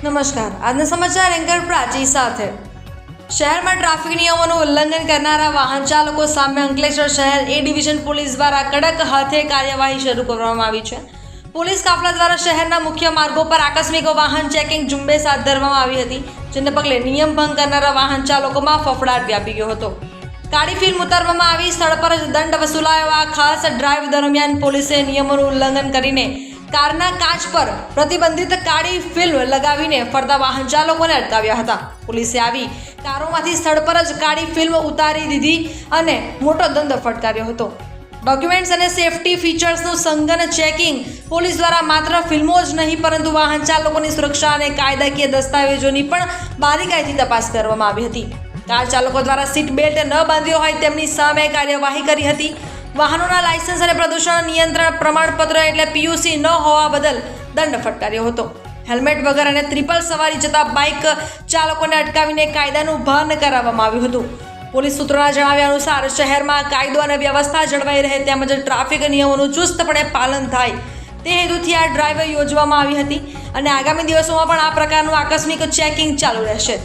નમસ્કાર, આજના સમાચાર એન્કર પ્રાચી સાથે। શહેરમાં ટ્રાફિક નિયમોનું ઉલ્લંઘન કરનારા વાહન ચાલકો સામે અંકલેશ્વર શહેર એ ડિવિઝન પોલીસ દ્વારા કડક હાથે કાર્યવાહી શરૂ કરવામાં આવી છે। પોલીસ કાફલા દ્વારા શહેરના મુખ્ય માર્ગો પર આકસ્મિક વાહન ચેકિંગ ઝુંબેશ હાથ ધરવામાં આવી હતી, જેને પગલે નિયમ ભંગ કરનારા વાહન ચાલકોમાં ફફડાટ વ્યાપી ગયો હતો। કાળી ફિલ્મ ઉતારવામાં આવી, સ્થળ પર જ દંડ વસૂલાયો। આ ખાસ ડ્રાઈવ દરમિયાન પોલીસે નિયમોનું ઉલ્લંઘન કરીને કારના કાચ પર પ્રતિબંધિત કાળી ફિલ્મ લગાવીને ફરતા વાહન ચાલકોને અટકાવ્યા હતા। પોલીસે આવી કારોમાંથી સ્થળ પર જ કાળી ફિલ્મ ઉતારી દીધી અને મોટો દંડ ફટકાર્યો હતો। ડોક્યુમેન્ટ્સ અને સેફટી ફીચર્સનું સંગન ચેકિંગ પોલીસ દ્વારા માત્ર ફિલ્મો જ નહીં પરંતુ વાહન ચાલકોની સુરક્ષા અને કાયદાકીય દસ્તાવેજોની પણ બારીકાઈથી તપાસ કરવામાં આવી હતી। કાર ચાલકો દ્વારા સીટ બેલ્ટ ન બાંધ્યો હોય તેમની સામે કાર્યવાહી કરી હતી। વાહનોના લાયસન્સ અને પ્રદૂષણ નિયંત્રણ પ્રમાણપત્ર એટલે PUC ન હોવા બદલ દંડ ફટકાર્યો હતો। હેલ્મેટ વગર અને ટ્રિપલ સવારી જતા બાઇક ચાલકોને અટકાવીને કાયદાનું ભાન કરાવવામાં આવ્યું હતું। પોલીસ સૂત્રોના જણાવ્યા અનુસાર શહેરમાં કાયદો અને વ્યવસ્થા જળવાઈ રહે તેમજ ટ્રાફિક નિયમોનું ચુસ્તપણે પાલન થાય તે હેતુથી આ ડ્રાઈવ યોજવામાં આવી હતી અને આગામી દિવસોમાં પણ આ પ્રકારનું આકસ્મિક ચેકિંગ ચાલુ રહેશે।